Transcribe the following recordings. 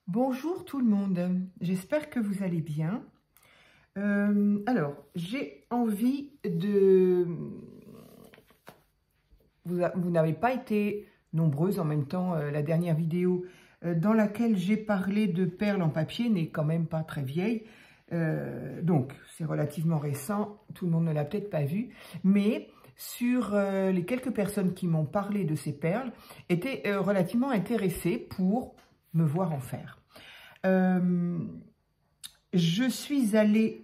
Bonjour tout le monde, j'espère que vous allez bien. Alors, j'ai envie de... Vous n'avez pas été nombreuses en même temps. La dernière vidéo dans laquelle j'ai parlé de perles en papier n'est quand même pas très vieille. Donc, c'est relativement récent, tout le monde ne l'a peut-être pas vu. Mais sur les quelques personnes qui m'ont parlé de ces perles, étaient relativement intéressées pour me voir en faire. Je suis allée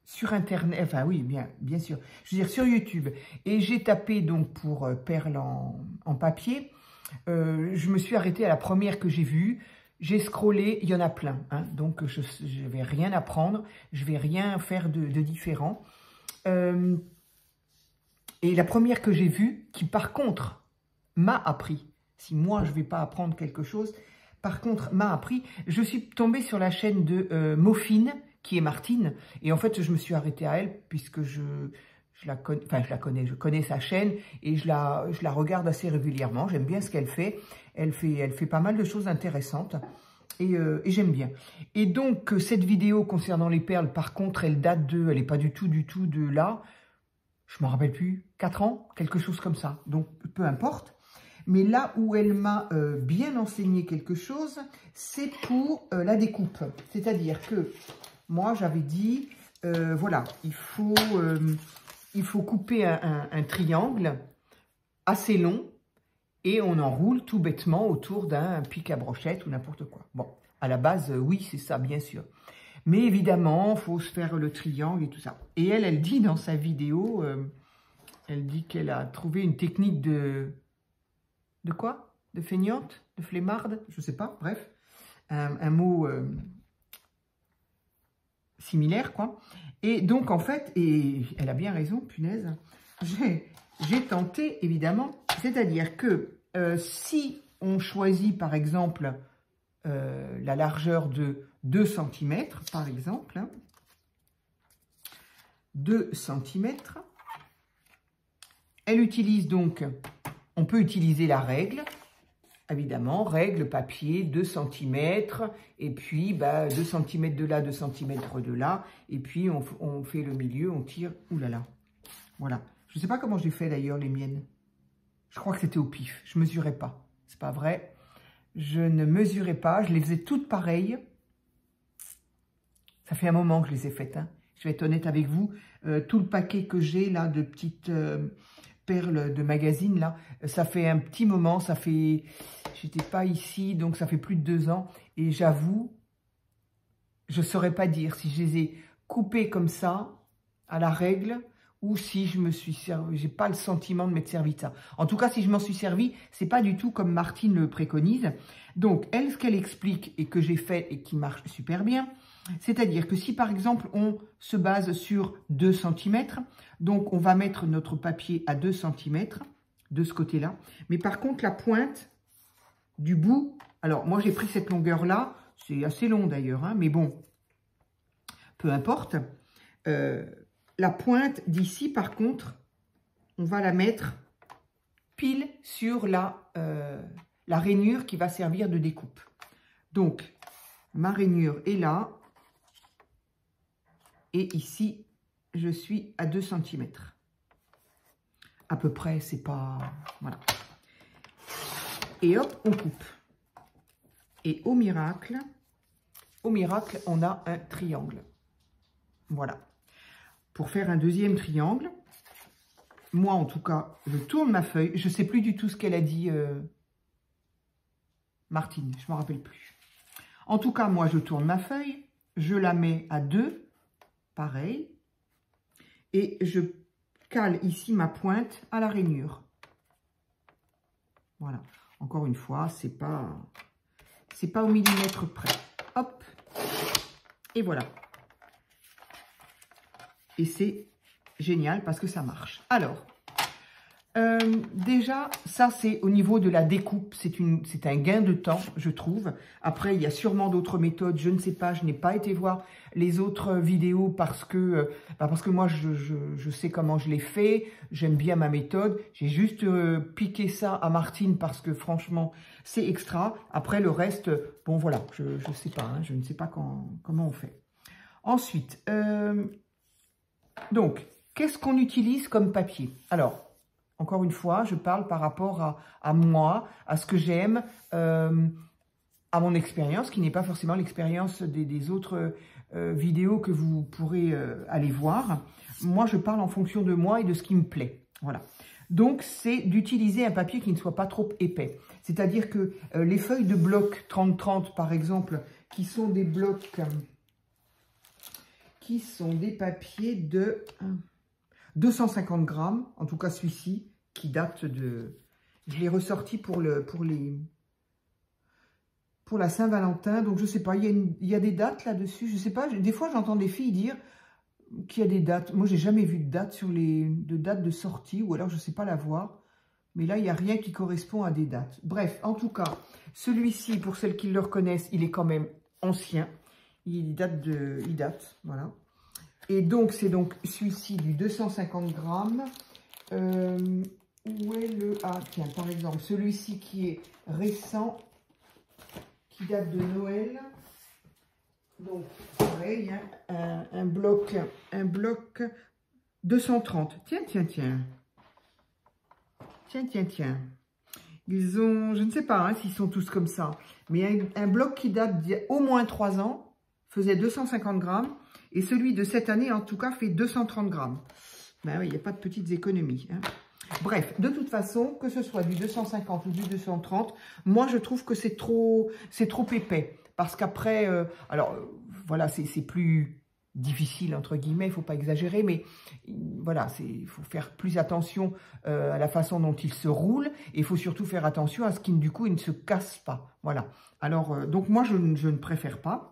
sur Internet, enfin oui, bien sûr, je veux dire sur YouTube, et j'ai tapé donc pour perles en papier. Je me suis arrêtée à la première que j'ai vue. J'ai scrollé, il y en a plein, hein, donc je ne vais rien apprendre, je ne vais rien faire de différent. Et la première que j'ai vue, qui par contre m'a appris, si moi je ne vais pas apprendre quelque chose, par contre m'a appris, je suis tombée sur la chaîne de Mofine, qui est Martine, et en fait je me suis arrêtée à elle, puisque je connais sa chaîne, et je la regarde assez régulièrement, j'aime bien ce qu'elle fait, elle fait pas mal de choses intéressantes, et j'aime bien. Et donc cette vidéo concernant les perles, par contre, elle n'est pas du tout de là, je ne me rappelle plus, 4 ans, quelque chose comme ça. Donc, peu importe. Mais là où elle m'a bien enseigné quelque chose, c'est pour la découpe. C'est-à-dire que moi, j'avais dit, voilà, il faut couper un triangle assez long et on enroule tout bêtement autour d'un pic à brochette ou n'importe quoi. Bon, à la base, oui, c'est ça, bien sûr. Mais évidemment, il faut se faire le triangle et tout ça. Et elle dit dans sa vidéo, elle dit qu'elle a trouvé une technique de quoi? De feignante? De flemmarde? Je ne sais pas, bref. Un mot similaire, quoi. Et donc, en fait, et elle a bien raison, punaise, j'ai tenté, évidemment. C'est-à-dire que si on choisit, par exemple, la largeur de 2 cm, par exemple, 2 cm, elle utilise donc, on peut utiliser la règle, évidemment, règle, papier, 2 cm, et puis 2 cm de là, 2 cm de là, et puis on fait le milieu, on tire, oulala, voilà. Je ne sais pas comment j'ai fait d'ailleurs les miennes, je crois que c'était au pif, je ne mesurais pas, c'est pas vrai. Je ne mesurais pas, je les faisais toutes pareilles. Ça fait un moment que je les ai faites, hein. Je vais être honnête avec vous. Tout le paquet que j'ai là de petites perles de magazine, là, ça fait un petit moment, ça fait... J'étais pas ici, donc ça fait plus de 2 ans. Et j'avoue, je ne saurais pas dire si je les ai coupées comme ça, à la règle, ou si je me suis servi, j'ai pas le sentiment de m'être servi de ça. En tout cas, si je m'en suis servi, c'est pas du tout comme Martine le préconise. Donc, elle, ce qu'elle explique et que j'ai fait et qui marche super bien, c'est-à-dire que si par exemple on se base sur 2 cm, donc on va mettre notre papier à 2 cm de ce côté-là. Mais par contre, la pointe du bout, alors moi j'ai pris cette longueur-là, c'est assez long d'ailleurs, hein, mais bon, peu importe. La pointe d'ici, par contre, on va la mettre pile sur la rainure qui va servir de découpe. Donc, ma rainure est là. Et ici, je suis à 2 cm. À peu près, c'est pas... Voilà. Et hop, on coupe. Et au miracle, on a un triangle. Voilà. Pour faire un deuxième triangle, moi, en tout cas, je tourne ma feuille. Je ne sais plus du tout ce qu'elle a dit, Martine. Je ne me rappelle plus. En tout cas, moi, je tourne ma feuille. Je la mets à 2. Pareil. Et je cale ici ma pointe à la rainure. Voilà. Encore une fois, c'est pas au millimètre près. Hop. Et voilà. Et c'est génial parce que ça marche. Alors, Déjà, ça c'est au niveau de la découpe, c'est un gain de temps, je trouve. Après, il y a sûrement d'autres méthodes, je ne sais pas, je n'ai pas été voir les autres vidéos parce que moi je sais comment je l'ai fait, j'aime bien ma méthode. J'ai juste piqué ça à Martine parce que franchement c'est extra. Après le reste, bon voilà, je sais pas, hein, je ne sais pas comment on fait. Ensuite, donc, qu'est-ce qu'on utilise comme papier? Alors, encore une fois, je parle par rapport à moi, à ce que j'aime, à mon expérience, qui n'est pas forcément l'expérience des autres vidéos que vous pourrez aller voir. Moi, je parle en fonction de moi et de ce qui me plaît. Voilà. Donc, c'est d'utiliser un papier qui ne soit pas trop épais. C'est-à-dire que les feuilles de bloc 30-30, par exemple, qui sont des blocs, qui sont des papiers de 250 grammes, en tout cas celui-ci, qui date de... Je l'ai ressorti pour la Saint-Valentin, donc je sais pas, il y a des dates là-dessus, je sais pas, des fois j'entends des filles dire qu'il y a des dates. Moi, j'ai jamais vu de date de date de sortie, ou alors je sais pas la voir, mais là, il n'y a rien qui correspond à des dates. Bref, en tout cas, celui-ci, pour celles qui le reconnaissent, il est quand même ancien, il date, voilà. Et donc, c'est donc celui-ci du 250 grammes. Où est le... Ah, tiens, par exemple, celui-ci qui est récent, qui date de Noël. Donc, pareil, hein, un bloc 230. Tiens. Tiens. Ils ont, je ne sais pas hein, s'ils sont tous comme ça, mais un bloc qui date d'au moins 3 ans, faisait 250 grammes. Et celui de cette année, en tout cas, fait 230 grammes. Ben oui, il n'y a pas de petites économies. Hein. Bref, de toute façon, que ce soit du 250 ou du 230, moi, je trouve que c'est trop épais. Parce qu'après, voilà, c'est plus difficile, entre guillemets, il ne faut pas exagérer, mais voilà, il faut faire plus attention à la façon dont il se roule, et il faut surtout faire attention à ce qu'il, du coup, il ne se casse pas. Voilà. Alors, donc moi, je ne préfère pas.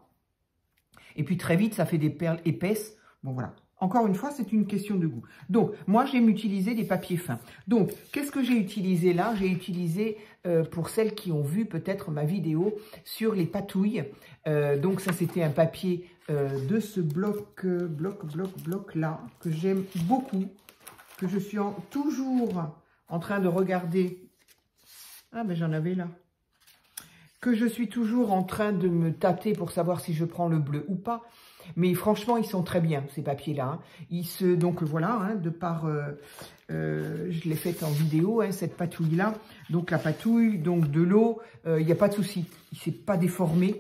Et puis très vite, ça fait des perles épaisses. Bon, voilà. Encore une fois, c'est une question de goût. Donc, moi, j'aime utiliser des papiers fins. Donc, qu'est-ce que j'ai utilisé là? J'ai utilisé, pour celles qui ont vu peut-être ma vidéo sur les patouilles. Donc, ça, c'était un papier de ce bloc là, que j'aime beaucoup, que je suis toujours en train de regarder. Ah, mais j'en avais là. Que je suis toujours en train de me tâter pour savoir si je prends le bleu ou pas. Mais franchement, ils sont très bien, ces papiers-là. Hein. Donc voilà, hein, de par... je l'ai faite en vidéo, hein, cette patouille-là. Donc la patouille, donc de l'eau, il n'y a pas de souci. Il ne s'est pas déformé,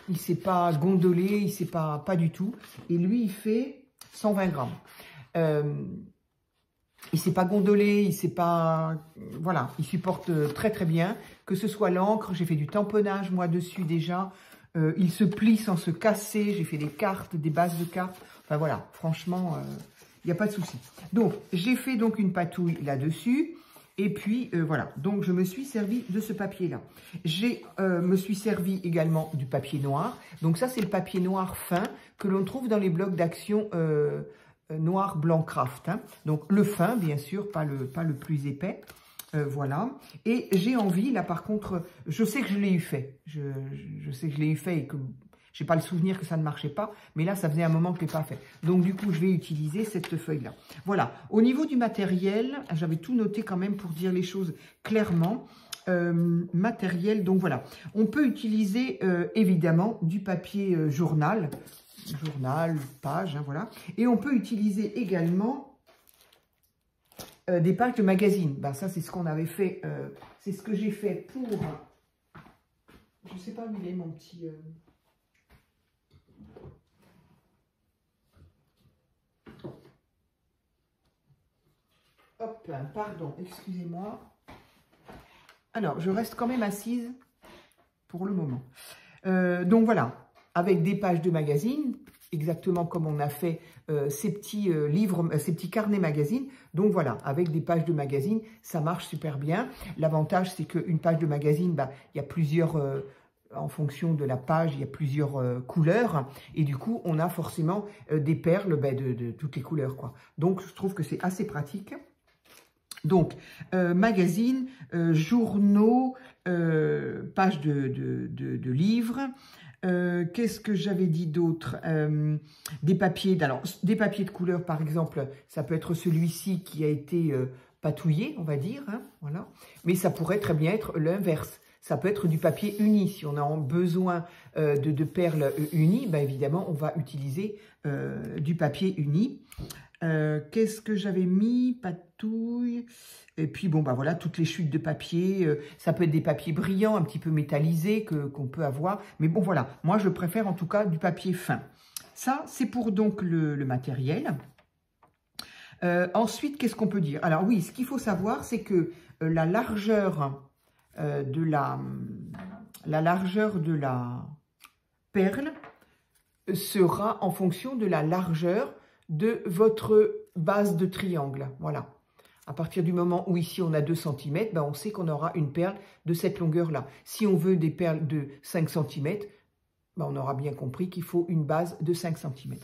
il ne s'est pas gondolé, il ne s'est pas du tout. Et lui, il fait 120 grammes. Il ne s'est pas gondolé, il s'est pas... Voilà, il supporte très très bien. Que ce soit l'encre, j'ai fait du tamponnage moi dessus déjà. Il se plie sans se casser. J'ai fait des cartes, des bases de cartes. Enfin voilà, franchement, il n'y a pas de souci. Donc, j'ai fait donc une patouille là-dessus. Et puis, voilà. Donc, je me suis servi de ce papier-là. Me suis servi également du papier noir. Donc, ça, c'est le papier noir fin que l'on trouve dans les blocs d'action noir, blanc, craft. Hein. Donc, le fin, bien sûr, pas le plus épais. Voilà. Et j'ai envie, là, par contre, je sais que je l'ai eu fait. Je sais que je l'ai eu fait et que j'ai pas le souvenir que ça ne marchait pas. Mais là, ça faisait un moment que je l'ai pas fait. Donc, du coup, je vais utiliser cette feuille-là. Voilà. Au niveau du matériel, j'avais tout noté quand même pour dire les choses clairement. Matériel, donc voilà. On peut utiliser, évidemment, du papier journal, page, hein, voilà. Et on peut utiliser également des pages de magazine. Ben, ça, c'est ce qu'on avait fait. C'est ce que j'ai fait pour... Je ne sais pas où il est, mon petit... Hop, pardon, excusez-moi. Alors, je reste quand même assise pour le moment. Donc, voilà. Avec des pages de magazine, exactement comme on a fait ces petits livres, ces petits carnets magazine. Donc voilà, avec des pages de magazine, ça marche super bien. L'avantage, c'est qu'une page de magazine, bah, il y a plusieurs, en fonction de la page, il y a plusieurs couleurs. Et du coup, on a forcément des perles bah, de toutes les couleurs, quoi. Donc, je trouve que c'est assez pratique. Donc, magazine, journaux, pages de livres. Qu'est-ce que j'avais dit d'autre? Des papiers, alors des papiers de couleur par exemple, ça peut être celui-ci qui a été patouillé, on va dire, hein, voilà. Mais ça pourrait très bien être l'inverse. Ça peut être du papier uni. Si on a besoin de perles unies, ben évidemment, on va utiliser du papier uni. Qu'est-ce que j'avais mis? Patouille. Et puis, bon, bah voilà, toutes les chutes de papier. Ça peut être des papiers brillants, un petit peu métallisés qu'on peut avoir. Mais bon, voilà. Moi, je préfère en tout cas du papier fin. Ça, c'est pour donc le matériel. Ensuite, qu'est-ce qu'on peut dire? Alors oui, ce qu'il faut savoir, c'est que la largeur de la perle sera en fonction de la largeur de votre base de triangle. Voilà. À partir du moment où ici on a 2 cm, ben on sait qu'on aura une perle de cette longueur-là. Si on veut des perles de 5 cm, ben on aura bien compris qu'il faut une base de 5 cm.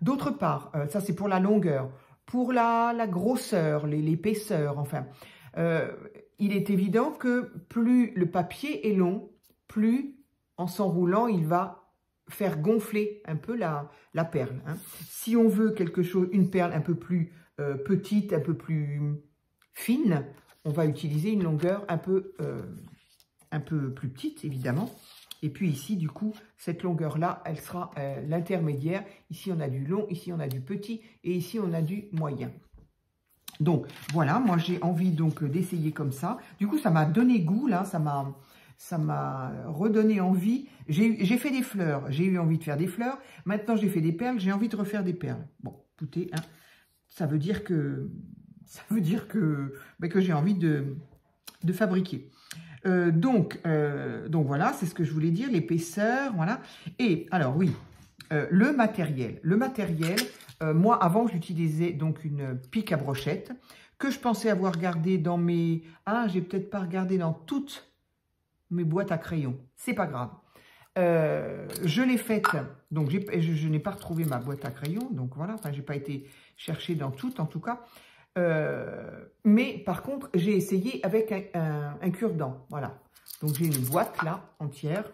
D'autre part, ça c'est pour la longueur. Pour la grosseur, l'épaisseur, enfin, il est évident que plus le papier est long, plus en s'enroulant, il va faire gonfler un peu la perle. Hein. Si on veut quelque chose, une perle un peu plus petite, un peu plus fine, on va utiliser une longueur un peu plus petite, évidemment. Et puis ici, du coup, cette longueur-là, elle sera l'intermédiaire. Ici, on a du long, ici, on a du petit, et ici, on a du moyen. Donc, voilà, moi, j'ai envie donc d'essayer comme ça. Du coup, ça m'a donné goût, là, ça m'a redonné envie. J'ai fait des fleurs, j'ai eu envie de faire des fleurs. Maintenant, j'ai fait des perles, j'ai envie de refaire des perles. Bon, écoutez, hein, ça veut dire que j'ai envie de fabriquer. Donc voilà, c'est ce que je voulais dire, l'épaisseur, voilà. Et alors oui, le matériel. Moi avant j'utilisais donc une pique à brochette que je pensais avoir gardée dans mes... Ah, j'ai peut-être pas regardé dans toutes mes boîtes à crayons. C'est pas grave. Je l'ai faite, donc je n'ai pas retrouvé ma boîte à crayons, donc voilà, enfin j'ai pas été chercher dans toutes en tout cas. Mais par contre, j'ai essayé avec un cure-dent, voilà. Donc j'ai une boîte là, entière,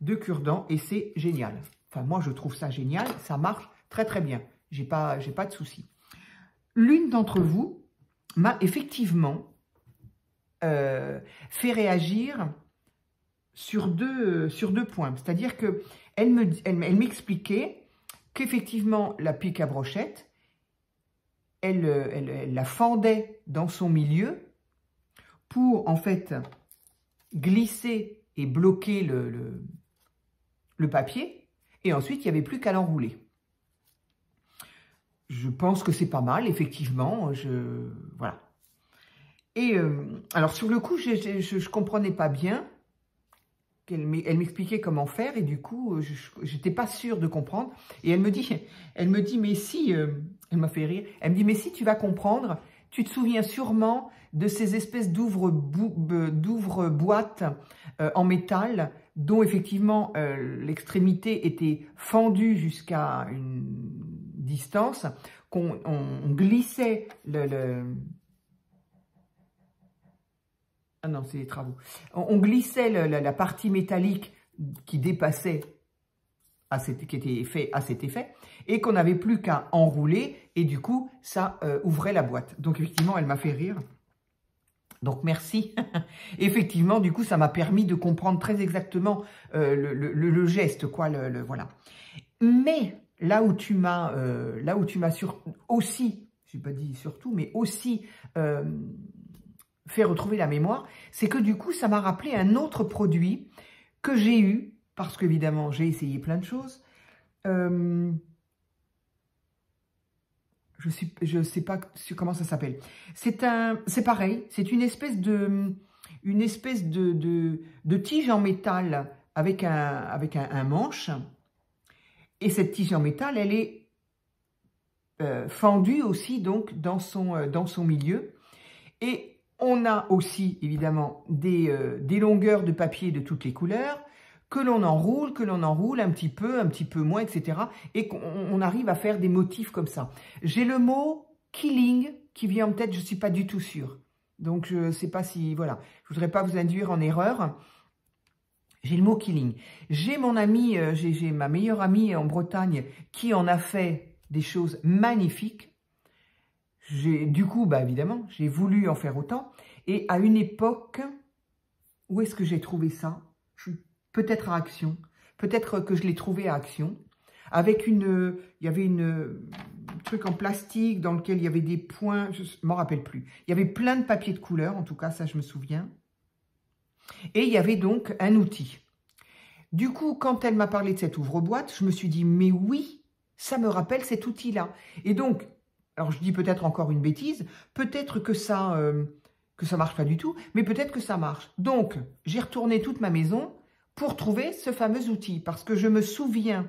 de cure-dent et c'est génial. Enfin, moi je trouve ça génial, ça marche très très bien. J'ai pas de souci. L'une d'entre vous m'a effectivement fait réagir sur deux points. C'est-à-dire qu'elle m'expliquait qu'effectivement la pique à brochette, elle la fendait dans son milieu pour, en fait, glisser et bloquer le papier. Et ensuite, il n'y avait plus qu'à l'enrouler. Je pense que c'est pas mal, effectivement. Voilà. Et alors, sur le coup, je ne comprenais pas bien. Elle m'expliquait comment faire et du coup, je n'étais pas sûre de comprendre. Et elle me dit, mais si, elle m'a fait rire, elle me dit, mais si tu vas comprendre, tu te souviens sûrement de ces espèces d'ouvre-boîtes en métal dont effectivement l'extrémité était fendue jusqu'à une distance, qu'on glissait Ah non, c'est les travaux. On glissait la partie métallique qui dépassait, qui était fait à cet effet, et qu'on n'avait plus qu'à enrouler, et du coup, ça ouvrait la boîte. Donc, effectivement, elle m'a fait rire. Donc, merci. Effectivement, du coup, ça m'a permis de comprendre très exactement le geste, quoi, voilà. Mais, là où tu m'as aussi, j'ai pas dit surtout, mais aussi... fait retrouver la mémoire, c'est que du coup, ça m'a rappelé un autre produit que j'ai eu, parce qu'évidemment, j'ai essayé plein de choses. Je sais pas comment ça s'appelle. C'est pareil, c'est une espèce de tige en métal avec un manche. Et cette tige en métal, elle est fendue aussi donc dans son milieu. Et on a aussi, évidemment, des longueurs de papier de toutes les couleurs que l'on enroule un petit peu moins, etc. Et qu'on arrive à faire des motifs comme ça. J'ai le mot « killing » qui vient en tête, je ne suis pas du tout sûre. Donc, je ne sais pas si... Voilà, je ne voudrais pas vous induire en erreur. J'ai le mot killing. J'ai mon ami, j'ai ma meilleure amie en Bretagne qui en a fait des choses magnifiques. Du coup, bah évidemment, j'ai voulu en faire autant. Et à une époque, où est-ce que j'ai trouvé ça? Peut-être à Action. Peut-être que je l'ai trouvé à Action. Avec il y avait un truc en plastique dans lequel il y avait des points, je ne m'en rappelle plus. Il y avait plein de papiers de couleur, en tout cas, ça je me souviens. Et il y avait donc un outil. Du coup, quand elle m'a parlé de cet ouvre-boîte, je me suis dit, mais oui, ça me rappelle cet outil-là. Et donc, alors je dis peut-être encore une bêtise, peut-être que ça marche pas du tout, mais peut-être que ça marche. Donc, j'ai retourné toute ma maison pour trouver ce fameux outil, parce que je me souviens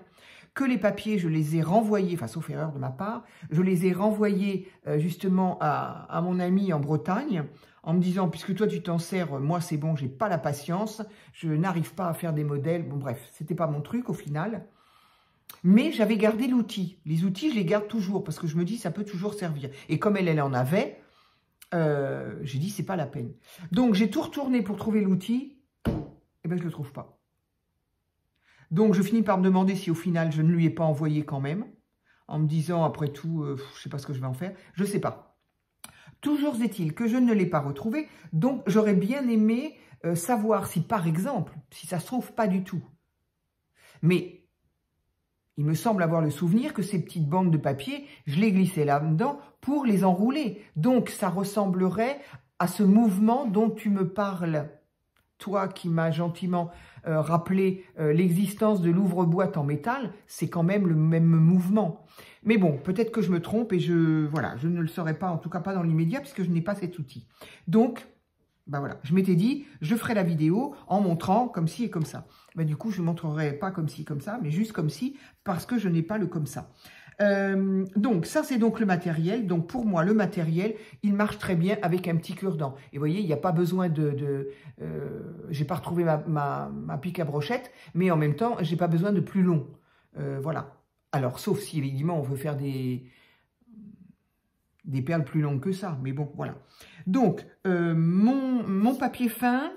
que les papiers, je les ai renvoyés, enfin sauf erreur de ma part, je les ai renvoyés justement à mon ami en Bretagne, en me disant, puisque toi tu t'en sers, moi c'est bon, j'ai pas la patience, je n'arrive pas à faire des modèles, bon bref, c'était pas mon truc au final. Mais j'avais gardé l'outil. Les outils, je les garde toujours, parce que je me dis, ça peut toujours servir. Et comme elle en avait, j'ai dit, c'est pas la peine. Donc j'ai tout retourné pour trouver l'outil, et ben je le trouve pas. Donc, je finis par me demander si au final, je ne lui ai pas envoyé quand même, en me disant, après tout, je ne sais pas ce que je vais en faire, je ne sais pas. Toujours est-il que je ne l'ai pas retrouvé, donc j'aurais bien aimé savoir si, par exemple, si ça se trouve pas du tout. Mais il me semble avoir le souvenir que ces petites bandes de papier, je les glissais là-dedans pour les enrouler. Donc, ça ressemblerait à ce mouvement dont tu me parles. Toi qui m'as gentiment rappelé l'existence de l'ouvre-boîte en métal, c'est quand même le même mouvement. Mais bon, peut-être que je me trompe et je ne le saurais pas, en tout cas pas dans l'immédiat, puisque je n'ai pas cet outil. Donc, ben voilà, je m'étais dit, je ferai la vidéo en montrant comme ci et comme ça. Ben, du coup, je ne montrerai pas comme ci, comme ça, mais juste comme ci, parce que je n'ai pas le comme ça. Donc, ça, c'est donc le matériel. Donc, pour moi, le matériel, il marche très bien avec un petit cure-dent. Et vous voyez, il n'y a pas besoin j'ai pas retrouvé ma pique à brochette, mais en même temps, j'ai pas besoin de plus long. Voilà. Alors, sauf si, évidemment, on veut faire des perles plus longues que ça. Mais bon, voilà. Donc, mon papier fin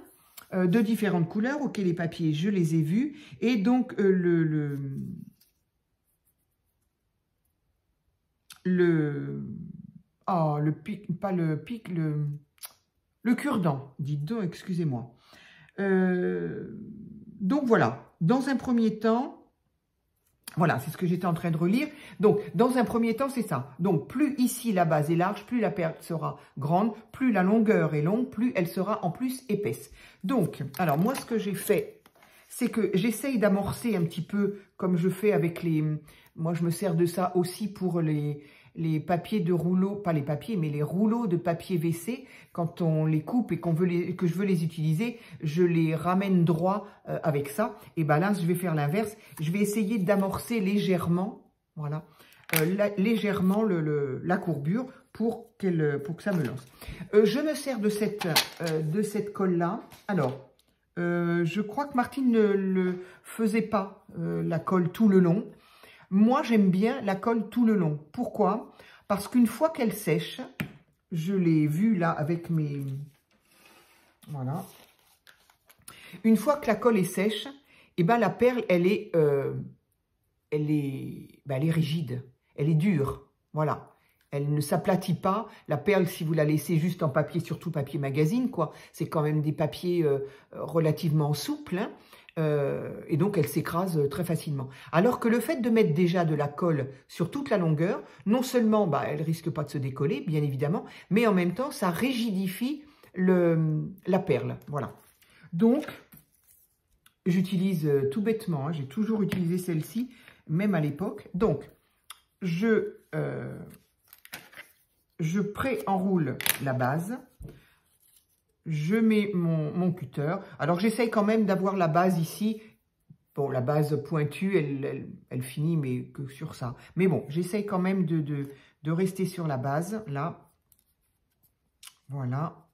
de différentes couleurs. Ok, les papiers, je les ai vus. Et donc, le cure-dent, dites donc, excusez-moi. Donc voilà, dans un premier temps, voilà, c'est ce que j'étais en train de relire. Donc, dans un premier temps, c'est ça. Donc, plus ici la base est large, plus la perle sera grande, plus la longueur est longue, plus elle sera en plus épaisse. Donc, alors moi, ce que j'ai fait, c'est que j'essaye d'amorcer un petit peu comme je fais avec les... Moi, je me sers de ça aussi pour les papiers de rouleau, pas les papiers, mais les rouleaux de papier WC. Quand on les coupe et que je veux les utiliser, je les ramène droit avec ça. Et ben là, je vais faire l'inverse. Je vais essayer d'amorcer légèrement, voilà, légèrement la courbure pour que ça me lance. Je me sers de cette colle-là. Alors, je crois que Martine ne le faisait pas, la colle tout le long. Moi, j'aime bien la colle tout le long. Pourquoi? Parce qu'une fois qu'elle sèche, je l'ai vu là avec mes... Voilà. Une fois que la colle est sèche, et ben la perle, elle est rigide. Elle est dure. Voilà. Elle ne s'aplatit pas. La perle, si vous la laissez juste en papier, surtout papier magazine, quoi, c'est quand même des papiers relativement souples, hein. Et donc, elle s'écrase très facilement. Alors que le fait de mettre déjà de la colle sur toute la longueur, non seulement, elle risque pas de se décoller, bien évidemment, mais en même temps, ça rigidifie la perle. Voilà. Donc, j'utilise tout bêtement, hein, j'ai toujours utilisé celle-ci, même à l'époque. Donc, je pré-enroule la base. Je mets mon cutter. Alors, j'essaye quand même d'avoir la base ici. Bon, la base pointue, elle finit, mais que sur ça. Mais bon, j'essaye quand même de rester sur la base, là. Voilà.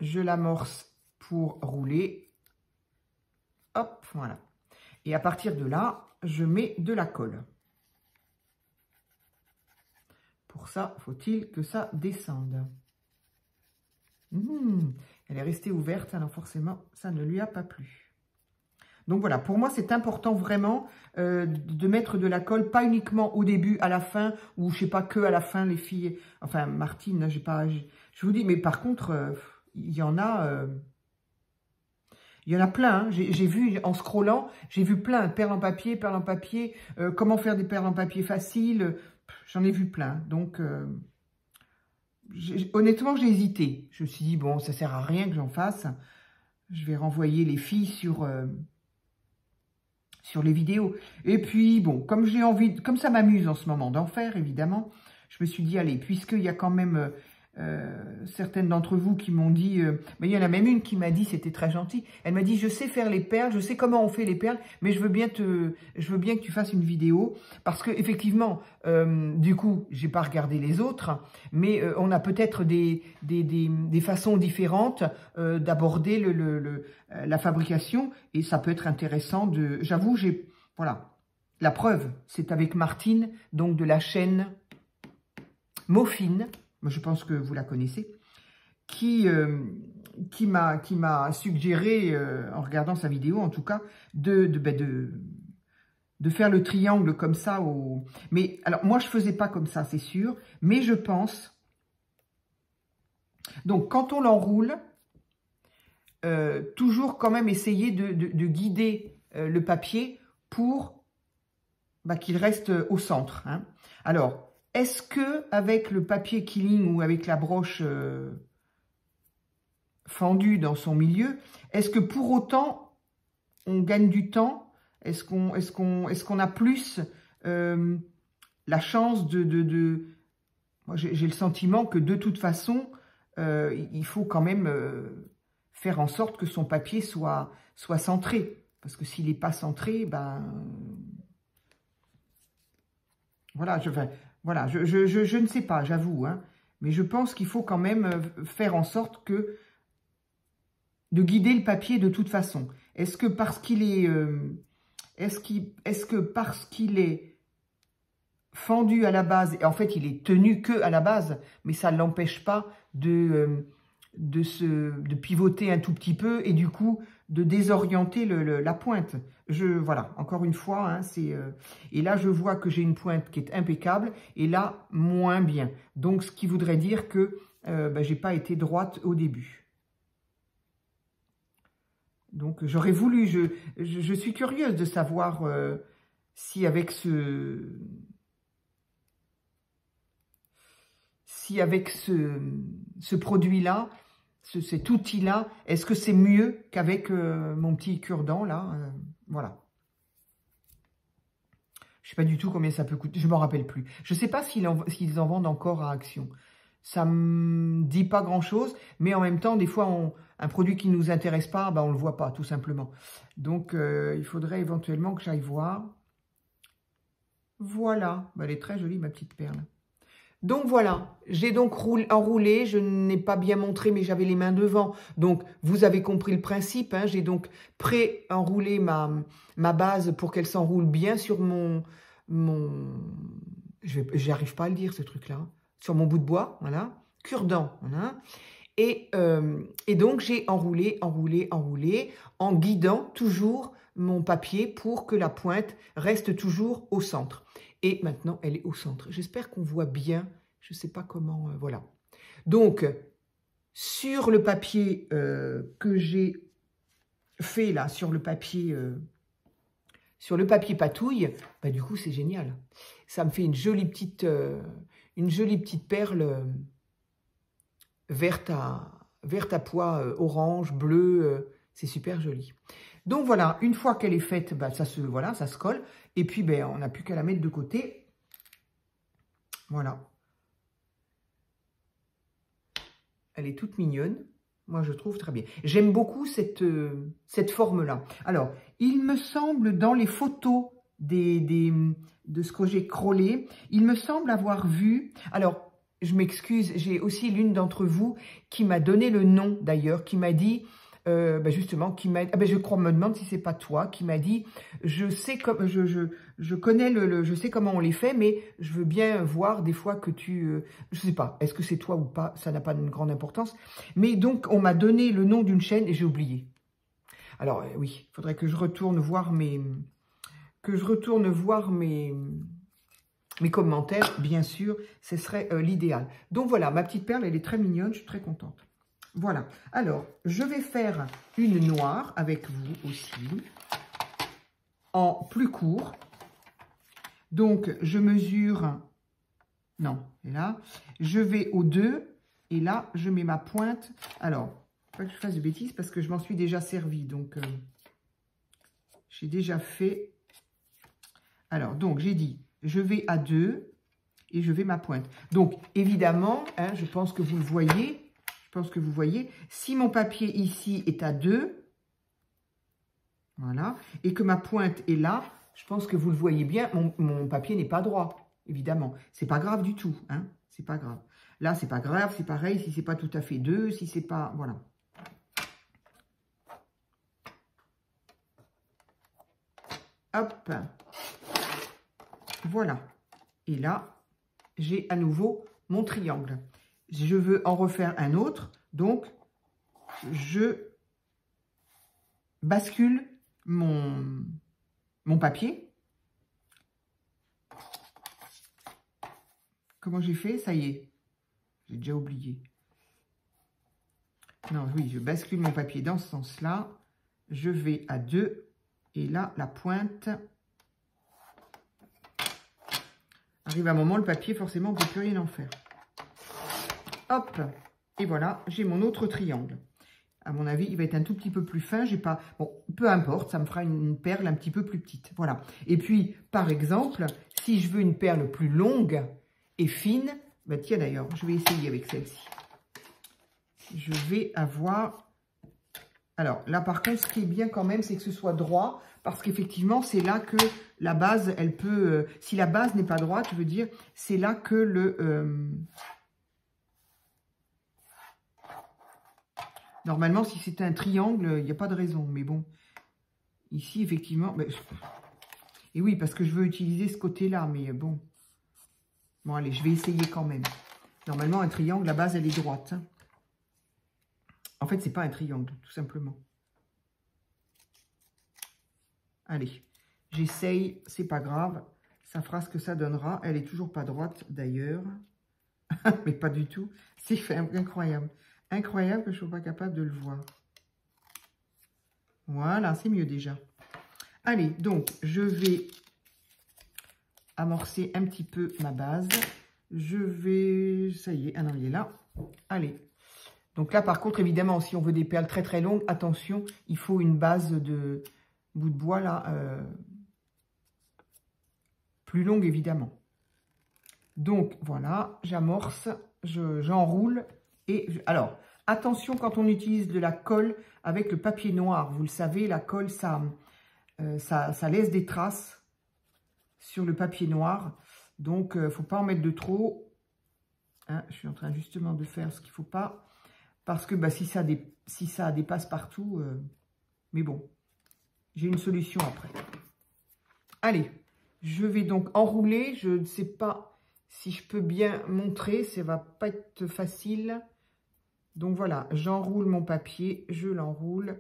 Je l'amorce pour rouler. Hop, voilà. Et à partir de là, je mets de la colle. Pour ça, faut-il que ça descende. Elle est restée ouverte, alors forcément, ça ne lui a pas plu. Donc voilà, pour moi, c'est important vraiment de mettre de la colle, pas uniquement au début, à la fin, ou je sais pas, que à la fin, les filles. Enfin, Martine, là, je vous dis, mais par contre, il y en a plein. Hein. J'ai vu, en scrollant, j'ai vu plein, perles en papier, comment faire des perles en papier faciles. J'en ai vu plein. Donc, honnêtement, j'ai hésité. Je me suis dit, bon, ça sert à rien que j'en fasse. Je vais renvoyer les filles sur les vidéos. Et puis, bon, comme ça m'amuse en ce moment d'en faire, évidemment, je me suis dit, allez, puisqu'il y a quand même certaines d'entre vous qui m'ont dit, mais il y en a même une qui m'a dit, c'était très gentil, elle m'a dit, je sais faire les perles, je sais comment on fait les perles, mais je veux bien que tu fasses une vidéo, parce que effectivement, du coup, j'ai pas regardé les autres, mais on a peut-être des façons différentes d'aborder la fabrication, et ça peut être intéressant j'avoue, voilà, la preuve, c'est avec Martine, donc de la chaîne Moffine, je pense que vous la connaissez, qui m'a suggéré, en regardant sa vidéo en tout cas, de faire le triangle comme ça. Mais alors, moi, je ne faisais pas comme ça, c'est sûr, mais je pense... Donc, quand on l'enroule, toujours quand même essayer de guider le papier pour qu'il reste au centre. Hein. Alors, est-ce que avec le papier Killing ou avec la broche fendue dans son milieu, est-ce que pour autant on gagne du temps? Est-ce qu'on a plus la chance Moi, j'ai le sentiment que de toute façon, il faut quand même faire en sorte que son papier soit centré. Parce que s'il n'est pas centré, voilà, je ne sais pas, j'avoue, hein, mais je pense qu'il faut quand même faire en sorte de guider le papier de toute façon. Est-ce que parce qu'il est fendu à la base, et en fait il est tenu que à la base, mais ça ne l'empêche pas de pivoter un tout petit peu et du coup de désorienter la pointe. Voilà, encore une fois, hein, et là je vois que j'ai une pointe qui est impeccable et là moins bien. Donc ce qui voudrait dire que j'ai pas été droite au début. Donc j'aurais voulu, je suis curieuse de savoir si avec ce produit-là, cet outil-là, est-ce que c'est mieux qu'avec mon petit cure-dent, là voilà. Je ne sais pas du tout combien ça peut coûter, je ne m'en rappelle plus. Je ne sais pas s'ils en vendent encore à Action. Ça ne me dit pas grand-chose, mais en même temps, des fois, un produit qui ne nous intéresse pas, on ne le voit pas, tout simplement. Donc, il faudrait éventuellement que j'aille voir. Voilà, elle est très jolie, ma petite perle. Donc voilà, j'ai donc enroulé, je n'ai pas bien montré, mais j'avais les mains devant. Donc, vous avez compris le principe, hein, j'ai donc pré-enroulé ma base pour qu'elle s'enroule bien sur j'arrive pas à le dire, ce truc-là, hein, sur mon bout de bois, voilà, cure-dent, voilà. Et donc, j'ai enroulé, en guidant toujours mon papier pour que la pointe reste toujours au centre. Et maintenant, elle est au centre. J'espère qu'on voit bien. Je ne sais pas comment... voilà. Donc, sur le papier que j'ai fait là, sur le papier patouille, du coup, c'est génial. Ça me fait une jolie petite perle verte à pois orange, bleu. C'est super joli. Donc voilà, une fois qu'elle est faite, ça se colle. Et puis, on n'a plus qu'à la mettre de côté. Voilà. Elle est toute mignonne. Moi, je trouve très bien. J'aime beaucoup cette forme-là. Alors, il me semble, dans les photos de ce que j'ai scrollé, il me semble avoir vu... Alors, je m'excuse, j'ai aussi l'une d'entre vous qui m'a donné le nom, d'ailleurs, qui m'a dit... justement, qui m'a, je crois, me demande si c'est pas toi, qui m'a dit, je sais comme, je connais je sais comment on les fait, mais je veux bien voir des fois que je sais pas, est-ce que c'est toi ou pas, ça n'a pas une grande importance. Mais donc, on m'a donné le nom d'une chaîne et j'ai oublié. Alors, oui, il faudrait que je retourne voir mes commentaires, bien sûr, ce serait l'idéal. Donc voilà, ma petite perle, elle est très mignonne, je suis très contente. Voilà, alors, je vais faire une noire avec vous aussi, en plus court. Donc, je mesure, non, et là, je vais au 2, et là, je mets ma pointe. Alors, pas que je fasse de bêtises, parce que je m'en suis déjà servi, donc, j'ai déjà fait. Alors, donc, j'ai dit, je vais à 2, et je vais ma pointe. Donc, évidemment, hein, je pense que vous le voyez. Je pense que vous voyez, si mon papier ici est à 2, voilà, et que ma pointe est là, je pense que vous le voyez bien, mon papier n'est pas droit, évidemment. C'est pas grave du tout, hein, c'est pas grave. Là, c'est pas grave, c'est pareil, si c'est pas tout à fait 2, si c'est pas, voilà. Hop, voilà. Et là, j'ai à nouveau mon triangle. Je veux en refaire un autre, donc je bascule mon papier. Comment j'ai fait? Ça y est, j'ai déjà oublié. Non, oui, je bascule mon papier dans ce sens-là. Je vais à 2 et là, la pointe. Arrive un moment, le papier, forcément, on ne peut plus rien en faire. Hop, et voilà, j'ai mon autre triangle. À mon avis, il va être un tout petit peu plus fin. J'ai pas, bon, peu importe, ça me fera une perle un petit peu plus petite. Voilà. Et puis, par exemple, si je veux une perle plus longue et fine, bah tiens d'ailleurs, je vais essayer avec celle-ci. Je vais avoir... Alors, là, par contre, ce qui est bien quand même, c'est que ce soit droit, parce qu'effectivement, c'est là que la base, elle peut... si la base n'est pas droite, je veux dire, c'est là que le... Normalement, si c'était un triangle, il n'y a pas de raison. Mais bon, ici, effectivement... Ben, et oui, parce que je veux utiliser ce côté-là, mais bon. Bon, allez, je vais essayer quand même. Normalement, un triangle, la base, elle est droite. Hein. En fait, c'est pas un triangle, tout simplement. Allez, j'essaye, c'est pas grave. Ça fera ce que ça donnera. Elle est toujours pas droite, d'ailleurs. Mais pas du tout. C'est incroyable. Incroyable que je ne sois pas capable de le voir. Voilà, c'est mieux déjà. Allez, donc, je vais amorcer un petit peu ma base. Je vais... Ça y est, ah non, il est là. Allez. Donc là, par contre, évidemment, si on veut des perles très très longues, attention, il faut une base de bout de bois, là, plus longue, évidemment. Donc, voilà, j'amorce, j'enroule. Et alors, attention quand on utilise de la colle avec le papier noir. Vous le savez, la colle, ça laisse des traces sur le papier noir. Donc, il ne faut pas en mettre de trop. Hein, je suis en train justement de faire ce qu'il ne faut pas. Parce que bah, si ça dépasse partout, mais bon, j'ai une solution après. Allez, je vais donc enrouler. Je ne sais pas si je peux bien montrer. Ça ne va pas être facile. Donc voilà, j'enroule mon papier, je l'enroule,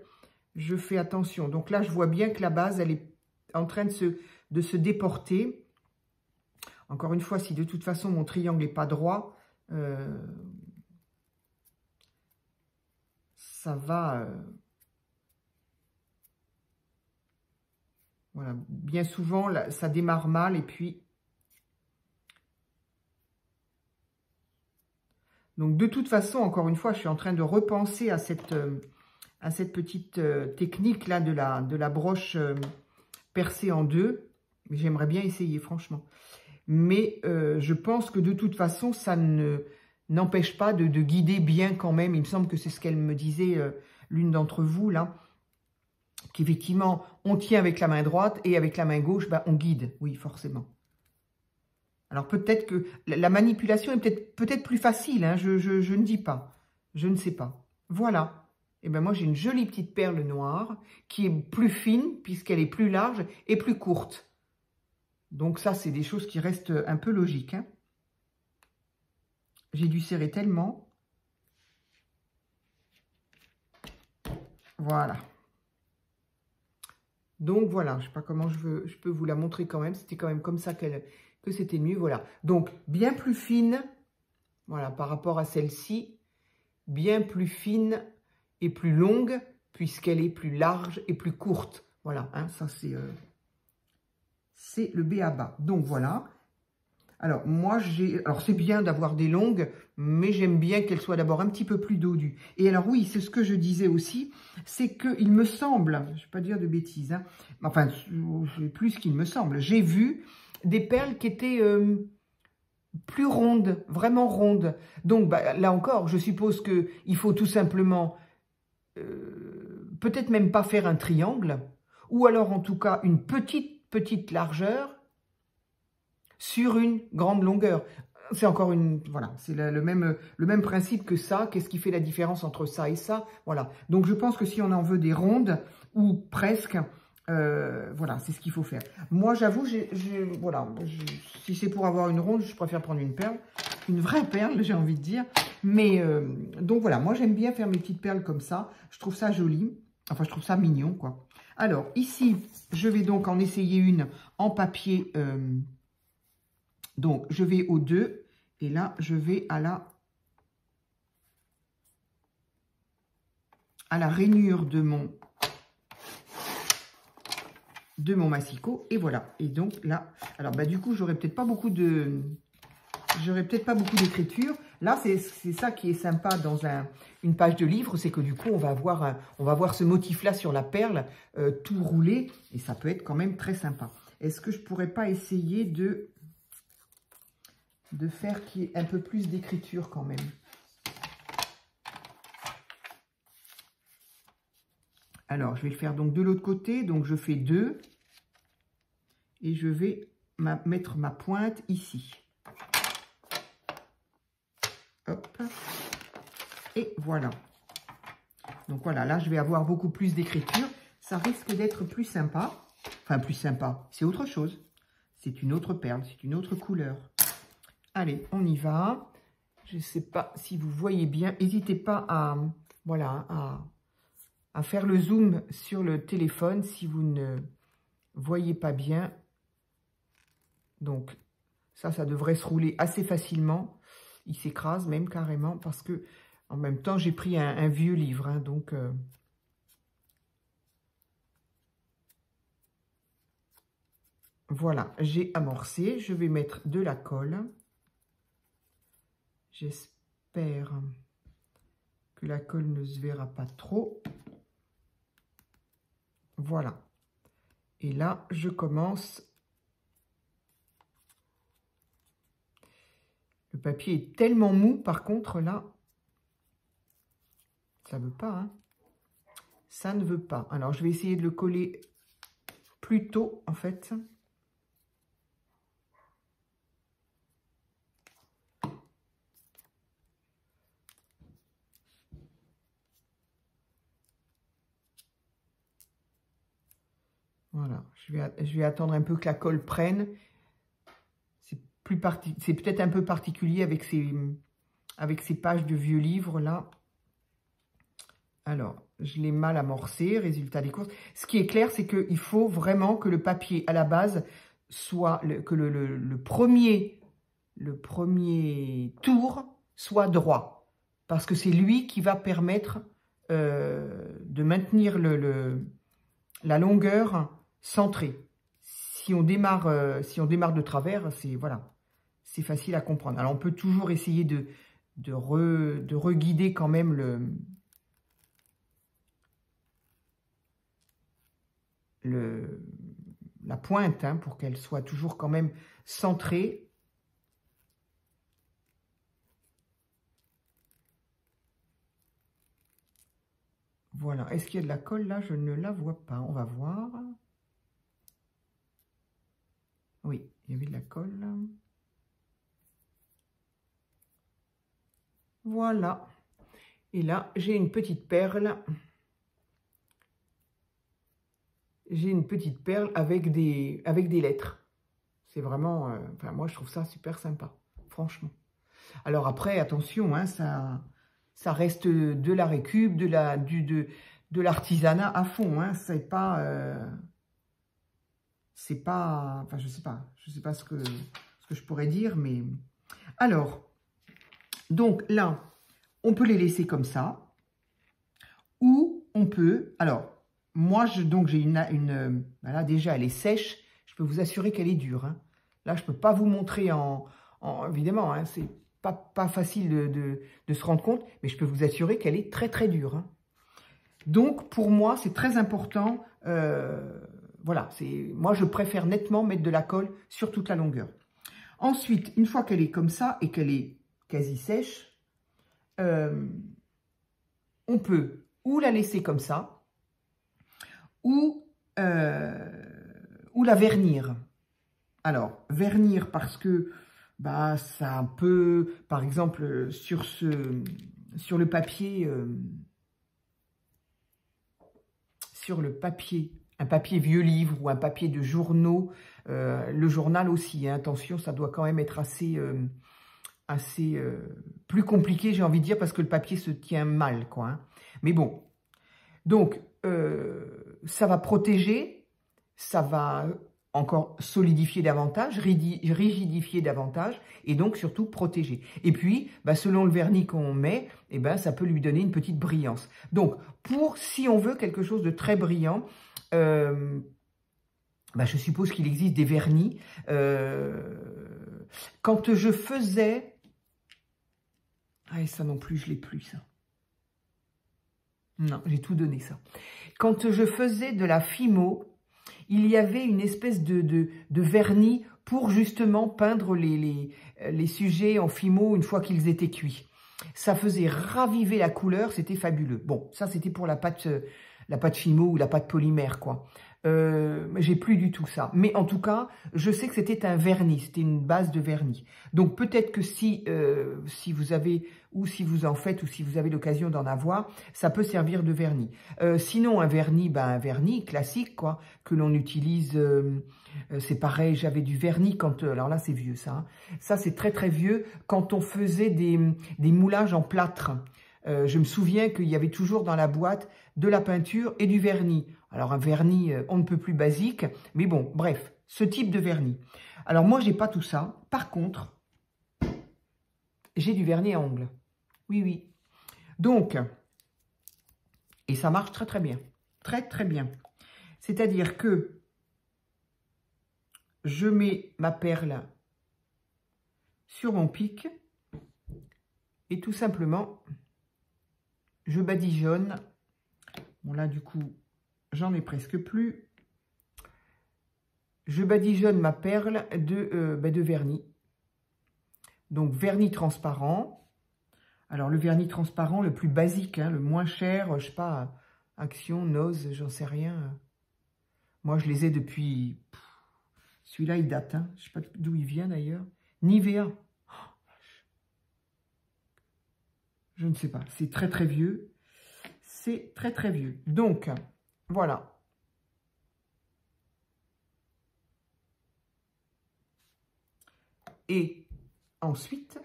je fais attention. Donc là, je vois bien que la base, elle est en train de se déporter. Encore une fois, si de toute façon mon triangle n'est pas droit, ça va... voilà, bien souvent, là, ça démarre mal et puis... Donc, de toute façon, encore une fois, je suis en train de repenser à cette petite technique-là de la broche percée en deux. J'aimerais bien essayer, franchement. Mais je pense que de toute façon, ça n'empêche pas de guider bien quand même. Il me semble que c'est ce qu'elle me disait, l'une d'entre vous, là. Qu'effectivement, on tient avec la main droite et avec la main gauche, ben, on guide. Oui, forcément. Alors peut-être que la manipulation est peut-être plus facile, hein, je ne dis pas, je ne sais pas. Voilà, Et ben moi, j'ai une jolie petite perle noire qui est plus fine puisqu'elle est plus large et plus courte. Donc ça, c'est des choses qui restent un peu logiques. Hein. J'ai dû serrer tellement. Voilà. Donc voilà, je ne sais pas comment je peux vous la montrer quand même. C'était quand même comme ça que c'était mieux. Voilà. Donc bien plus fine, voilà, par rapport à celle-ci. Bien plus fine et plus longue puisqu'elle est plus large et plus courte. Voilà, hein, ça c'est le b.a-ba. Donc voilà. Alors moi c'est bien d'avoir des longues, mais j'aime bien qu'elles soient d'abord un petit peu plus dodues. Et alors oui, c'est ce que je disais aussi, c'est qu'il me semble, je ne vais pas dire de bêtises, hein, enfin plus qu'il me semble, j'ai vu des perles qui étaient plus rondes, vraiment rondes. Donc bah, là encore, je suppose qu'il faut tout simplement peut-être même pas faire un triangle, ou alors en tout cas une petite largeur sur une grande longueur. C'est encore une... Voilà, c'est le même principe que ça. Qu'est-ce qui fait la différence entre ça et ça? Voilà. Donc, je pense que si on en veut des rondes, ou presque, voilà, c'est ce qu'il faut faire. Moi, j'avoue, voilà, si c'est pour avoir une ronde, je préfère prendre une perle. Une vraie perle, j'ai envie de dire. Mais, donc voilà, moi, j'aime bien faire mes petites perles comme ça. Je trouve ça joli. Enfin, je trouve ça mignon, quoi. Alors, ici, je vais donc en essayer une en papier... donc, je vais au 2 et là, je vais à la rainure de mon massicot. Et voilà. Et donc là, alors bah du coup, j'aurais peut-être pas beaucoup d'écriture. Là, c'est ça qui est sympa dans une page de livre, c'est que du coup, on va voir ce motif-là sur la perle tout roulé et ça peut être quand même très sympa. Est-ce que je pourrais pas essayer de faire qu'il y ait un peu plus d'écriture quand même. Alors, je vais le faire donc de l'autre côté. Donc, je fais 2. Et je vais mettre ma pointe ici. Hop. Et voilà. Donc, voilà. Là, je vais avoir beaucoup plus d'écriture. Ça risque d'être plus sympa. Enfin, plus sympa. C'est autre chose. C'est une autre perle. C'est une autre couleur. Allez, on y va. Je ne sais pas si vous voyez bien. N'hésitez pas à faire le zoom sur le téléphone si vous ne voyez pas bien. Donc, ça devrait se rouler assez facilement. Il s'écrase même carrément parce que, en même temps, j'ai pris un vieux livre. Hein, donc, voilà, j'ai amorcé. Je vais mettre de la colle. J'espère que la colle ne se verra pas trop. Voilà. Et là, je commence. Le papier est tellement mou, par contre, là, ça ne veut pas. Hein. Ça ne veut pas. Alors, je vais essayer de le coller plus tôt, en fait. Voilà, je vais attendre un peu que la colle prenne. C'est peut-être un peu particulier avec ces pages de vieux livres là. Alors, je l'ai mal amorcé, résultat des courses. Ce qui est clair, c'est qu'il faut vraiment que le papier à la base soit, que le premier tour soit droit. Parce que c'est lui qui va permettre de maintenir la longueur centrée. Si on démarre de travers, c'est facile à comprendre. Alors, on peut toujours essayer de reguider quand même la pointe, hein, pour qu'elle soit toujours quand même centrée. Voilà. Est-ce qu'il y a de la colle là? Je ne la vois pas. On va voir. Oui, il y avait de la colle. Voilà. Et là, j'ai une petite perle. J'ai une petite perle avec des lettres. C'est vraiment... enfin, moi, je trouve ça super sympa, franchement. Alors après, attention, hein, ça reste de la récup, de l'artisanat à fond. Hein, c'est pas... enfin, je sais pas ce que je pourrais dire, mais... Alors, donc là, on peut les laisser comme ça. Ou on peut... Alors, moi, donc j'ai voilà, déjà, elle est sèche. Je peux vous assurer qu'elle est dure. Hein. Là, je ne peux pas vous montrer évidemment, hein, c'est pas facile de se rendre compte, mais je peux vous assurer qu'elle est très, très dure. Hein. Donc, pour moi, c'est très important. Voilà, moi, je préfère nettement mettre de la colle sur toute la longueur. Ensuite, une fois qu'elle est comme ça et qu'elle est quasi sèche, on peut ou la laisser comme ça, ou la vernir. Alors, vernir parce que bah, ça peut, par exemple, sur le papier, un papier vieux livre ou un papier de journaux, le journal aussi, hein, attention, ça doit quand même être assez plus compliqué, j'ai envie de dire, parce que le papier se tient mal, quoi. Hein. Mais bon, donc, ça va protéger, ça va encore solidifier davantage, rigidifier davantage, et donc surtout protéger. Et puis, bah, selon le vernis qu'on met, eh ben, ça peut lui donner une petite brillance. Donc, si on veut quelque chose de très brillant, bah, je suppose qu'il existe des vernis. Quand je faisais... Ah, ça non plus, je ne l'ai plus, ça. Non, j'ai tout donné, ça. Quand je faisais de la Fimo, il y avait une espèce de vernis pour justement peindre les sujets en Fimo une fois qu'ils étaient cuits. Ça faisait raviver la couleur, c'était fabuleux. Bon, ça c'était pour la pâte Fimo ou la pâte polymère, quoi. J'ai plus du tout ça. Mais en tout cas, je sais que c'était un vernis, c'était une base de vernis. Donc peut-être que si vous avez, ou si vous en faites, ou si vous avez l'occasion d'en avoir, ça peut servir de vernis. Sinon, un vernis classique, quoi, que l'on utilise, c'est pareil, j'avais du vernis quand, alors là c'est vieux ça, hein. Ça c'est très très vieux, quand on faisait des moulages en plâtre. Je me souviens qu'il y avait toujours dans la boîte de la peinture et du vernis. Alors un vernis, on ne peut plus basique, mais bon, bref, ce type de vernis. Alors moi, j'ai pas tout ça. Par contre, j'ai du vernis à ongles. Oui, oui. Donc, et ça marche très très bien. Très très bien. C'est-à-dire que je mets ma perle sur mon pic et tout simplement, je badigeonne. Bon là, du coup, j'en ai presque plus. Je badigeonne ma perle de vernis. Donc, vernis transparent. Alors, le vernis transparent, le plus basique, hein, le moins cher, je sais pas, Action, Nose, j'en sais rien. Moi, je les ai depuis... Celui-là, il date, hein. Je sais pas d'où il vient d'ailleurs. Nivea. Je ne sais pas. C'est très, très vieux. C'est très, très vieux. Donc, voilà. Et ensuite,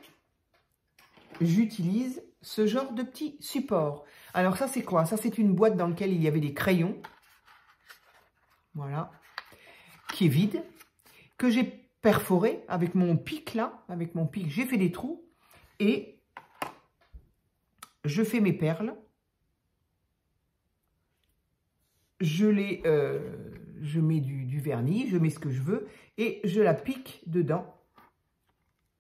j'utilise ce genre de petit support. Alors ça, c'est quoi? Ça, c'est une boîte dans laquelle il y avait des crayons. Voilà. Qui est vide. Que j'ai perforé avec mon pic, là. Avec mon pic, j'ai fait des trous. Et je fais mes perles. Je mets du vernis, je mets ce que je veux. Et je la pique dedans.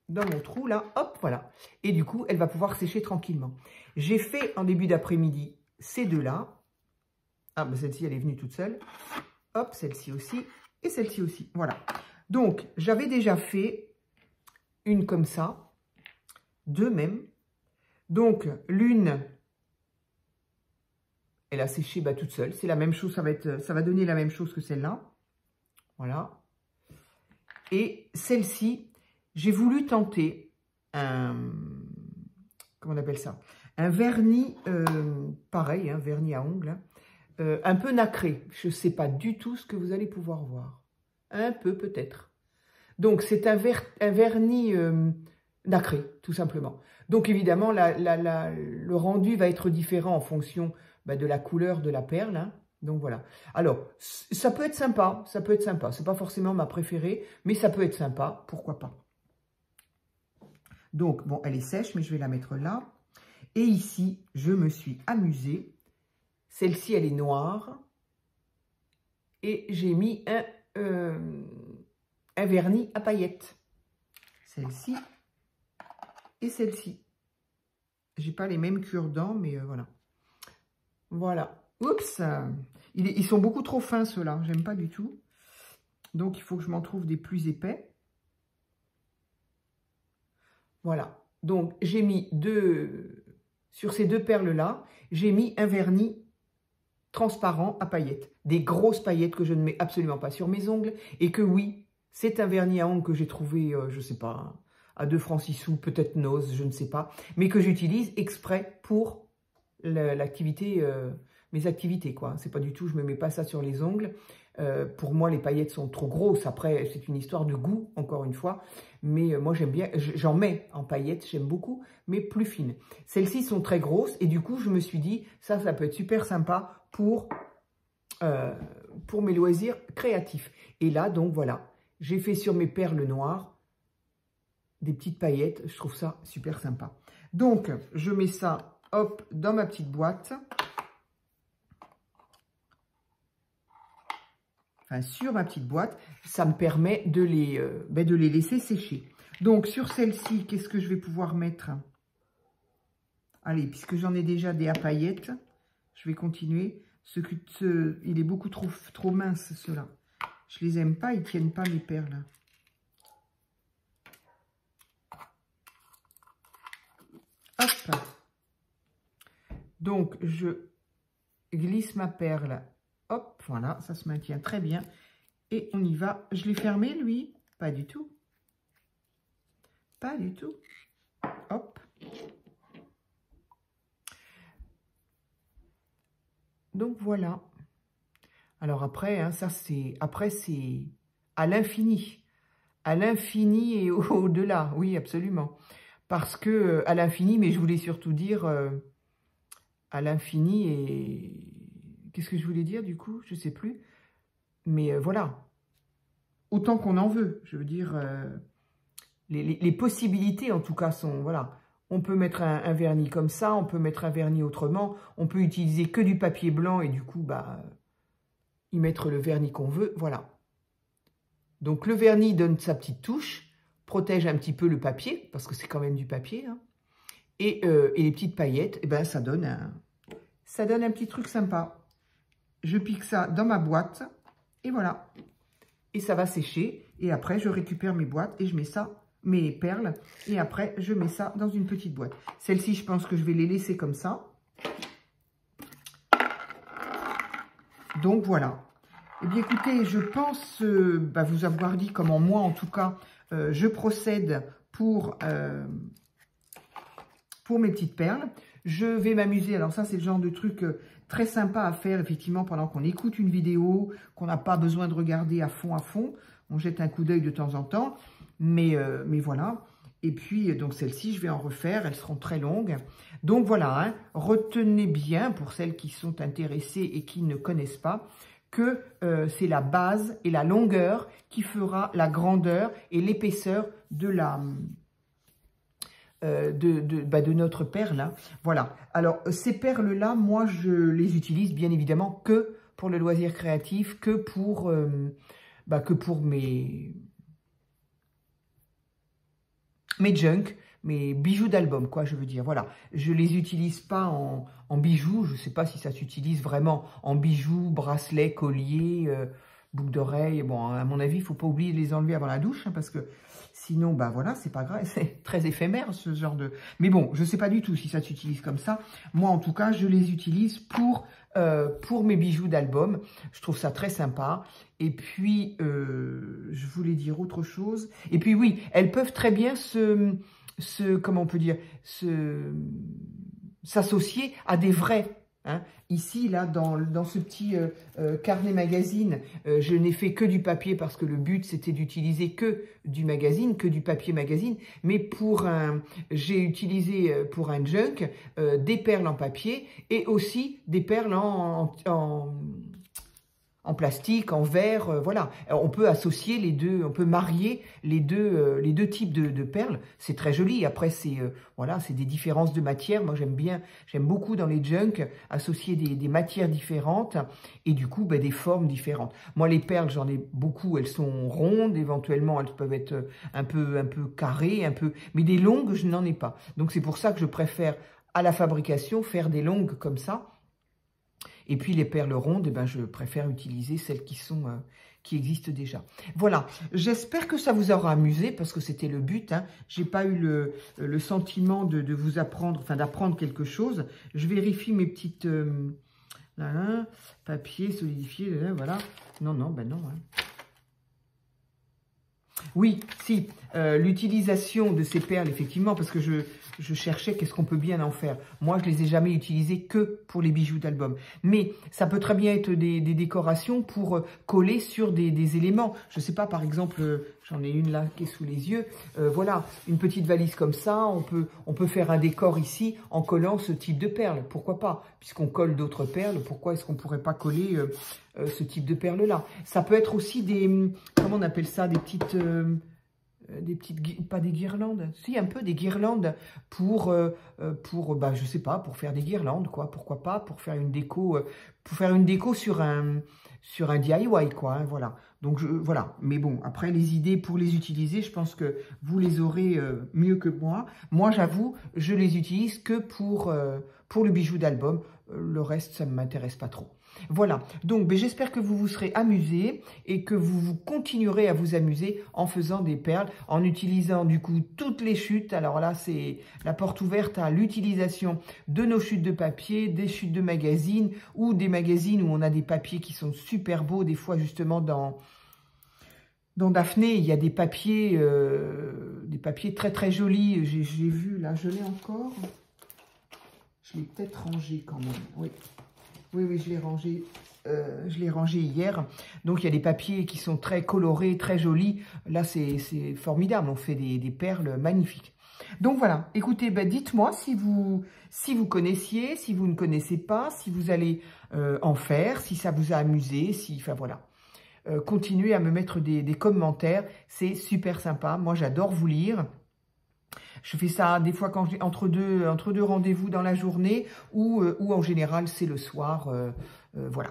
Dans mon trou là, hop, voilà. Et du coup, elle va pouvoir sécher tranquillement. J'ai fait en début d'après-midi ces deux-là. Ah, ben celle-ci, elle est venue toute seule. Hop, celle-ci aussi et celle-ci aussi. Voilà. Donc, j'avais déjà fait une comme ça, deux même. Donc, l'une, elle a séché toute seule. C'est la même chose, ça va donner la même chose que celle-là. Voilà. Et celle-ci, j'ai voulu tenter comment on appelle ça? un vernis, pareil, un vernis à ongles, un peu nacré. Je ne sais pas du tout ce que vous allez pouvoir voir. Un peu peut-être. Donc c'est un vernis nacré, tout simplement. Donc évidemment, le rendu va être différent en fonction de la couleur de la perle. Hein. Donc voilà. Alors, ça peut être sympa, ça peut être sympa. C'est pas forcément ma préférée, mais ça peut être sympa, pourquoi pas. Donc, bon, elle est sèche, mais je vais la mettre là. Et ici, je me suis amusée. Celle-ci, elle est noire. Et j'ai mis un vernis à paillettes. Celle-ci et celle-ci. J'ai pas les mêmes cure-dents, mais voilà. Voilà. Oups! Ils sont beaucoup trop fins, ceux-là. J'aime pas du tout. Donc, il faut que je m'en trouve des plus épais. Voilà. Donc, j'ai mis sur ces deux perles-là, j'ai mis un vernis transparent à paillettes. Des grosses paillettes que je ne mets absolument pas sur mes ongles. Et que oui, c'est un vernis à ongles que j'ai trouvé, je ne sais pas, à 2 francs 6 sous, peut-être Nose, je ne sais pas. Mais que j'utilise exprès pour l'activité, mes activités, quoi. C'est pas du tout, je me mets pas ça sur les ongles. Pour moi, les paillettes sont trop grosses. Après, c'est une histoire de goût, encore une fois. Mais moi, j'aime bien, j'en mets en paillettes, j'aime beaucoup, mais plus fines. Celles-ci sont très grosses et du coup, je me suis dit, ça peut être super sympa pour mes loisirs créatifs. Et là, donc voilà, j'ai fait sur mes perles noires des petites paillettes. Je trouve ça super sympa. Donc, je mets ça, hop, dans ma petite boîte. Sur ma petite boîte, ça me permet de les laisser sécher. Donc, sur celle-ci, qu'est-ce que je vais pouvoir mettre? Allez, puisque j'en ai déjà des à paillettes, je vais continuer. Il est beaucoup trop mince, ceux-là. Je les aime pas, ils tiennent pas mes perles. Hop. Donc, je glisse ma perle. Hop, voilà, ça se maintient très bien. Et on y va. Je l'ai fermé, lui? Pas du tout. Pas du tout. Hop. Donc, voilà. Alors après, hein, c'est à l'infini. À l'infini et au-delà. Oui, absolument. Parce que, à l'infini, mais je voulais surtout dire à l'infini et... Qu'est-ce que je voulais dire, du coup? Je ne sais plus. Mais voilà. Autant qu'on en veut. Je veux dire, les possibilités, en tout cas, sont... Voilà. On peut mettre un vernis comme ça, on peut mettre un vernis autrement. On peut utiliser que du papier blanc et du coup, y mettre le vernis qu'on veut. Voilà. Donc, le vernis donne sa petite touche, protège un petit peu le papier, parce que c'est quand même du papier. Hein. Et les petites paillettes, eh ben, ça donne un petit truc sympa. Je pique ça dans ma boîte et voilà. Et ça va sécher. Et après, je récupère mes boîtes et je mets ça, mes perles. Et après, je mets ça dans une petite boîte. Celle-ci, je pense que je vais les laisser comme ça. Donc, voilà. Eh bien, écoutez, je pense vous avoir dit comment moi, en tout cas, je procède pour mes petites perles. Je vais m'amuser. Alors ça, c'est le genre de truc très sympa à faire, effectivement, pendant qu'on écoute une vidéo, qu'on n'a pas besoin de regarder à fond. On jette un coup d'œil de temps en temps. Mais voilà. Et puis, donc, celles-ci, je vais en refaire. Elles seront très longues. Donc, voilà. Hein, retenez bien, pour celles qui sont intéressées et qui ne connaissent pas, que c'est la base et la longueur qui fera la grandeur et l'épaisseur de de notre perle. Hein. Voilà. Alors, ces perles-là, moi, je les utilise bien évidemment que pour le loisir créatif, que pour mes junk, mes bijoux d'album, quoi, je veux dire. Voilà. Je les utilise pas en bijoux. Je sais pas si ça s'utilise vraiment en bijoux, bracelets, colliers, boucles d'oreilles. Bon, à mon avis, il faut pas oublier de les enlever avant la douche, hein, parce que sinon, voilà, c'est pas grave, c'est très éphémère ce genre de... Mais bon, je sais pas du tout si ça s'utilise comme ça. Moi, en tout cas, je les utilise pour mes bijoux d'album. Je trouve ça très sympa. Et puis, je voulais dire autre chose. Et puis oui, elles peuvent très bien comment on peut dire, s'associer à des vrais. Hein. Ici, là, dans ce petit carnet magazine, je n'ai fait que du papier parce que le but, c'était d'utiliser que du magazine, que du papier magazine. Mais j'ai utilisé pour un junk des perles en papier et aussi des perles en plastique, en verre, voilà. On peut associer les deux, on peut marier les deux types de perles. C'est très joli. Après, voilà, c'est des différences de matière. Moi, j'aime beaucoup dans les junks associer des matières différentes et du coup, des formes différentes. Moi, les perles, j'en ai beaucoup. Elles sont rondes, éventuellement, elles peuvent être un peu carrées, mais des longues, je n'en ai pas. Donc, c'est pour ça que je préfère à la fabrication faire des longues comme ça. Et puis les perles rondes, je préfère utiliser celles qui existent déjà. Voilà, j'espère que ça vous aura amusé parce que c'était le but. Hein. J'ai pas eu le sentiment de vous apprendre, enfin d'apprendre quelque chose. Je vérifie mes petites papier solidifié, voilà. Non, non. Hein. Oui, si, l'utilisation de ces perles, effectivement, parce que je cherchais qu'est-ce qu'on peut bien en faire. Moi, je les ai jamais utilisées que pour les bijoux d'album. Mais ça peut très bien être des décorations pour coller sur des éléments. Je sais pas, par exemple, j'en ai une là qui est sous les yeux. Voilà, une petite valise comme ça. On peut faire un décor ici en collant ce type de perles. Pourquoi pas? Puisqu'on colle d'autres perles, pourquoi est-ce qu'on pourrait pas coller ce type de perles-là? Ça peut être aussi comment on appelle ça? Des petites, pas des guirlandes, si un peu des guirlandes pour je sais pas, pour faire des guirlandes, quoi. Pourquoi pas? Pour faire une déco, sur un DIY, quoi. Hein, voilà. Donc voilà. Mais bon, après les idées pour les utiliser, je pense que vous les aurez mieux que moi. Moi, j'avoue, je les utilise que pour le bijou d'album. Le reste, ça ne m'intéresse pas trop. Voilà, donc j'espère que vous vous serez amusés et que vous continuerez à vous amuser en faisant des perles, en utilisant du coup toutes les chutes. Alors là, c'est la porte ouverte à l'utilisation de nos chutes de papier, des chutes de magazines ou des magazines où on a des papiers qui sont super beaux. Des fois, justement, dans Daphné, il y a des papiers très très jolis. J'ai vu, là, je l'ai encore. Je l'ai peut-être rangé quand même, oui. Oui, je l'ai rangé hier. Donc, il y a des papiers qui sont très colorés, très jolis. Là, c'est formidable. On fait des perles magnifiques. Donc, voilà. Écoutez, dites-moi si vous connaissiez, si vous ne connaissez pas, si vous allez en faire, si ça vous a amusé, enfin, voilà. Continuez à me mettre des commentaires. C'est super sympa. Moi, j'adore vous lire. Je fais ça des fois quand entre deux rendez-vous dans la journée ou en général c'est le soir. Voilà.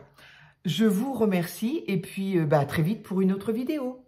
Je vous remercie et puis à très vite pour une autre vidéo.